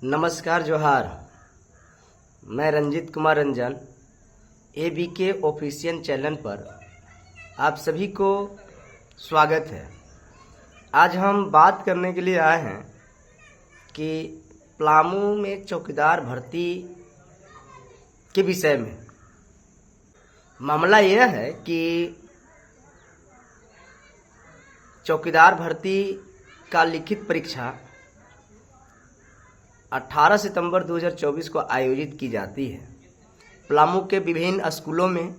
नमस्कार जोहार। मैं Ranjit Kumar Ranjan ABK official channel पर आप सभी को स्वागत है। आज हम बात करने के लिए आए हैं कि पलामू में चौकीदार भर्ती के विषय में। मामला यह है कि चौकीदार भर्ती का लिखित परीक्षा 18 सितंबर 2024 को आयोजित की जाती है। पलामू के विभिन्न स्कूलों में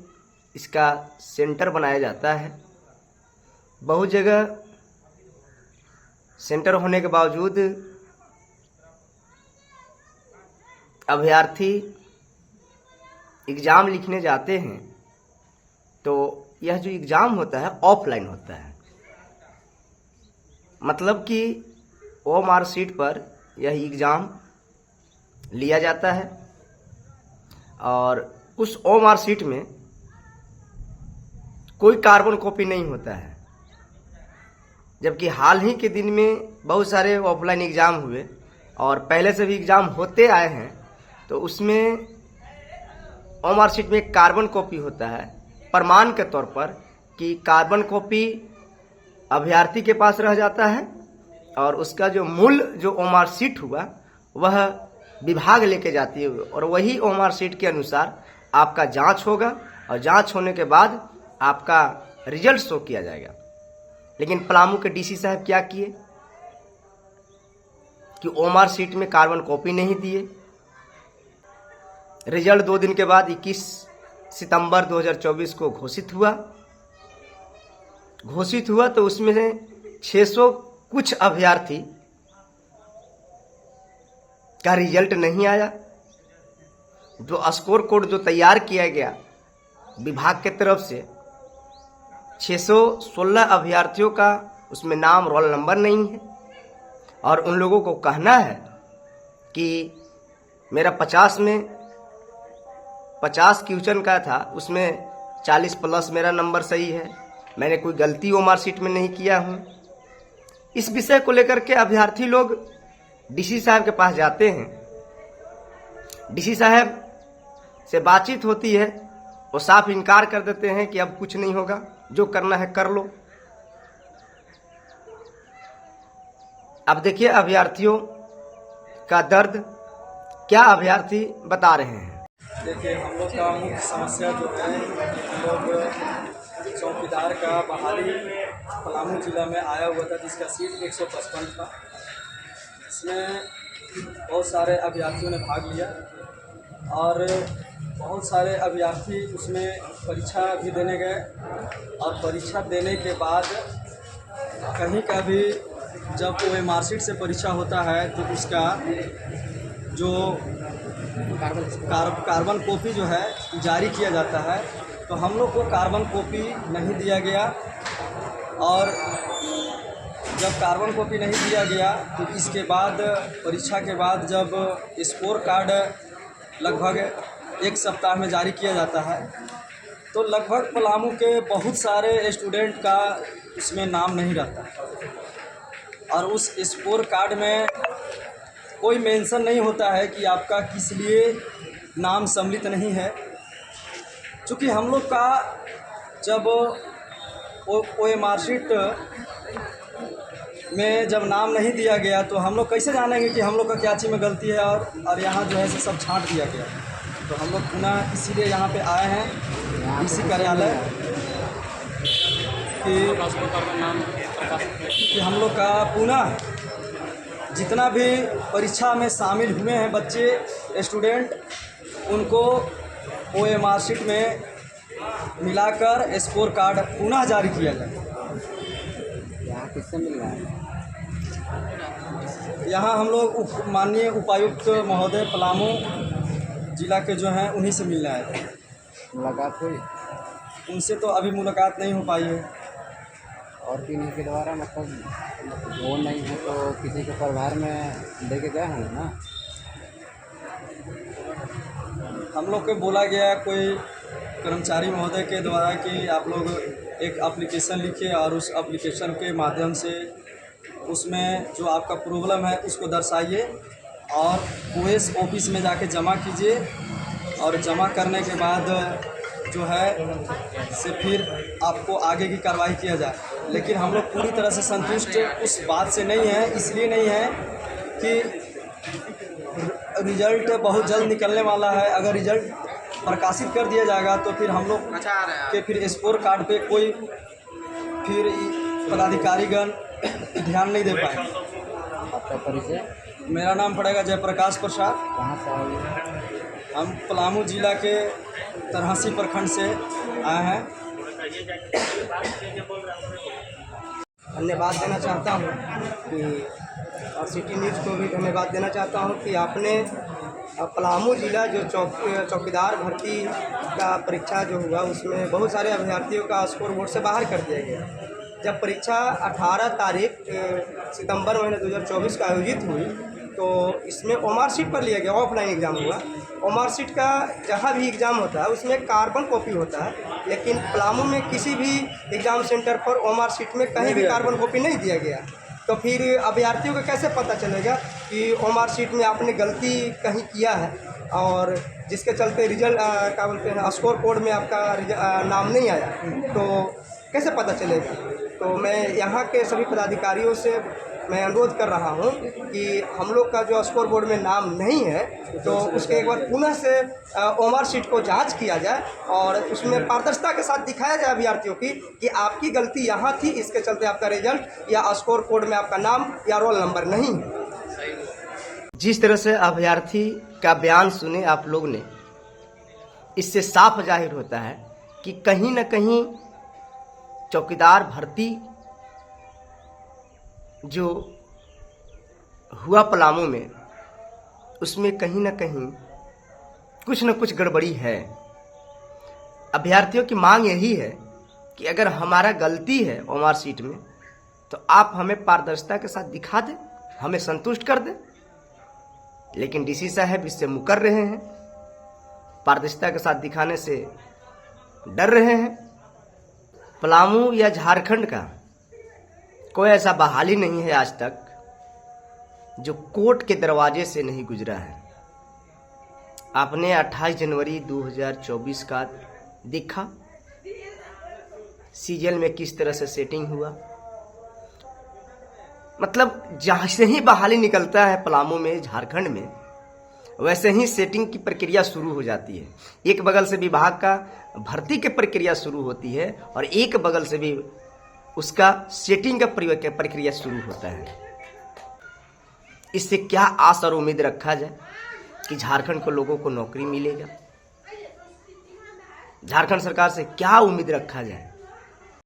इसका सेंटर बनाया जाता है। बहुत जगह सेंटर होने के बावजूद अभ्यर्थी एग्ज़ाम लिखने जाते हैं तो यह जो एग्ज़ाम होता है ऑफलाइन होता है, मतलब कि वो मार्कशीट पर यह एग्ज़ाम लिया जाता है और उस ओ मार्कशीट में कोई कार्बन कॉपी नहीं होता है। जबकि हाल ही के दिन में बहुत सारे ऑफलाइन एग्ज़ाम हुए और पहले से भी एग्ज़ाम होते आए हैं, तो उसमें ओ मार्कशीट में एक कार्बन कॉपी होता है प्रमाण के तौर पर कि कार्बन कॉपी अभ्यर्थी के पास रह जाता है और उसका जो मूल जो ओ मार्कशीट हुआ वह विभाग लेके जाती है और वही ओ मार्कशीट के अनुसार आपका जांच होगा और जांच होने के बाद आपका रिजल्ट शो किया जाएगा। लेकिन पलामू के डीसी साहब क्या किए कि ओ मार्कशीट में कार्बन कॉपी नहीं दिए। रिजल्ट 2 दिन के बाद 21 सितंबर 2024 को घोषित हुआ तो उसमें से 600 कुछ अभ्यर्थी का रिजल्ट नहीं आया। जो स्कोर कोड जो तैयार किया गया विभाग के तरफ से 616 अभ्यर्थियों का उसमें नाम रोल नंबर नहीं है और उन लोगों को कहना है कि मेरा 50 में 50 क्वेश्चन का था, उसमें 40 प्लस मेरा नंबर सही है, मैंने कोई गलती ओ मार्कशीट में नहीं किया हूँ। इस विषय को लेकर के अभ्यर्थी लोग डीसी साहब के पास जाते हैं। डीसी साहब से बातचीत होती है, वो साफ इनकार कर देते हैं कि अब कुछ नहीं होगा, जो करना है कर लो। अब देखिए अभ्यर्थियों का दर्द क्या अभ्यर्थी बता रहे हैं। देखिए, हम लोग का मुख्य समस्या जो है, हम लोग चौकीदार का बहाली पलामू जिला में आया हुआ था जिसका सीट 155 था। इसमें बहुत सारे अभ्यर्थियों ने भाग लिया और बहुत सारे अभ्यर्थी उसमें परीक्षा भी देने गए और परीक्षा देने के बाद कहीं का भी जब वो मार्कशीट से परीक्षा होता है तो उसका जो कार्बन कॉपी जो है जारी किया जाता है, तो हम लोग को कार्बन कॉपी नहीं दिया गया और जब कार्बन कॉपी नहीं दिया गया तो इसके बाद परीक्षा के बाद जब स्कोर कार्ड लगभग 1 सप्ताह में जारी किया जाता है तो लगभग पलामू के बहुत सारे स्टूडेंट का उसमें नाम नहीं रहता और उस स्कोर कार्ड में कोई मेंशन नहीं होता है कि आपका किस लिए नाम सम्मिलित नहीं है। चूँकि हम लोग का जब वो मार्कशीट में जब नाम नहीं दिया गया तो हम लोग कैसे जानेंगे कि हम लोग का क्या चीज़ में गलती है और यहाँ जो है सब छांट दिया गया। तो हम लोग पुनः इसीलिए यहाँ पे आए हैं डीसी कार्यालय कि हम लोग का पुनः जितना भी परीक्षा में शामिल हुए हैं बच्चे स्टूडेंट, उनको वो मार्कशीट में मिलाकर स्कोर कार्ड पुनः जारी किया जाए। यहाँ किससे मिल रहा है? यहाँ हम लोग माननीय उपायुक्त महोदय पलामू जिला के जो हैं उन्हीं से मिलना है। मुलाकात हुई? उनसे तो अभी मुलाकात नहीं हो पाई है। और किन्हीं के द्वारा मतलब वो नहीं है तो किसी के प्रभार में लेके गए होंगे ना? हम लोग को बोला गया कोई कर्मचारी महोदय के द्वारा कि आप लोग एक एप्लीकेशन लिखिए और उस एप्लीकेशन के माध्यम से उसमें जो आपका प्रॉब्लम है उसको दर्शाइए और ओएस ऑफिस में जाके जमा कीजिए और जमा करने के बाद जो है से फिर आपको आगे की कार्रवाई किया जाए। लेकिन हम लोग पूरी तरह से संतुष्ट उस बात से नहीं है, इसलिए नहीं है कि रिजल्ट बहुत जल्द निकलने वाला है। अगर रिजल्ट प्रकाशित कर दिया जाएगा तो फिर हम लोग के फिर स्कोर कार्ड पे कोई फिर पदाधिकारीगण ध्यान नहीं दे पाएंगे। आपका परिचय? मेरा नाम पड़ेगा जयप्रकाश प्रसाद। कहाँ से आए? हम पलामू जिला के तरहसी प्रखंड से आए हैं। धन्यवाद देना चाहता हूँ कि और सिटी न्यूज़ को भी धन्यवाद देना चाहता हूँ कि आपने पलामू जिला जो चौकीदार भर्ती का परीक्षा जो हुआ उसमें बहुत सारे अभ्यर्थियों का स्कोर बोर्ड से बाहर कर दिया गया। जब परीक्षा 18 तारीख सितंबर महीने 2024 का आयोजित हुई तो इसमें ओमार शीट पर लिया गया, ऑफलाइन एग्ज़ाम हुआ। ओमार शीट का जहाँ भी एग्ज़ाम होता है उसमें कार्बन कॉपी होता है, लेकिन पलामू में किसी भी एग्ज़ाम सेंटर पर ओमार शीट में कहीं भी कार्बन कॉपी नहीं दिया गया। तो फिर अभ्यर्थियों को कैसे पता चलेगा कि ओमार शीट में आपने गलती कहीं किया है, और जिसके चलते रिजल्ट क्या बोलते हैं स्कोर कोड में आपका नाम नहीं आया, तो कैसे पता चलेगा। तो मैं यहाँ के सभी पदाधिकारियों से मैं अनुरोध कर रहा हूँ कि हम लोग का जो स्कोर बोर्ड में नाम नहीं है तो उसके एक बार पुनः से ओमार शीट को जांच किया जाए और उसमें पारदर्शिता के साथ दिखाया जाए अभ्यर्थियों की कि आपकी गलती यहाँ थी, इसके चलते आपका रिजल्ट या स्कोर कोड में आपका नाम या रोल नंबर नहीं है। जिस तरह से अभ्यर्थी का बयान सुने आप लोग ने, इससे साफ जाहिर होता है कि कहीं न कहीं चौकीदार भर्ती जो हुआ पलामू में उसमें कहीं न कुछ गड़बड़ी है। अभ्यर्थियों की मांग यही है कि अगर हमारा गलती है ओमार शीट में तो आप हमें पारदर्शिता के साथ दिखा दें, हमें संतुष्ट कर दें। लेकिन डीसी साहब इससे मुकर रहे हैं, पारदर्शिता के साथ दिखाने से डर रहे हैं। पलामू या झारखंड का कोई ऐसा बहाली नहीं है आज तक जो कोर्ट के दरवाजे से नहीं गुजरा है। आपने 28 जनवरी 2024 का देखा सीजल में किस तरह से सेटिंग हुआ। मतलब जहां से ही बहाली निकलता है पलामू में, झारखंड में, वैसे ही सेटिंग की प्रक्रिया शुरू हो जाती है। एक बगल से विभाग का भर्ती की प्रक्रिया शुरू होती है और एक बगल से भी उसका सेटिंग का प्रक्रिया शुरू होता है। इससे क्या आस और उम्मीद रखा जाए कि झारखंड को लोगों को नौकरी मिलेगा? झारखंड सरकार से क्या उम्मीद रखा जाए?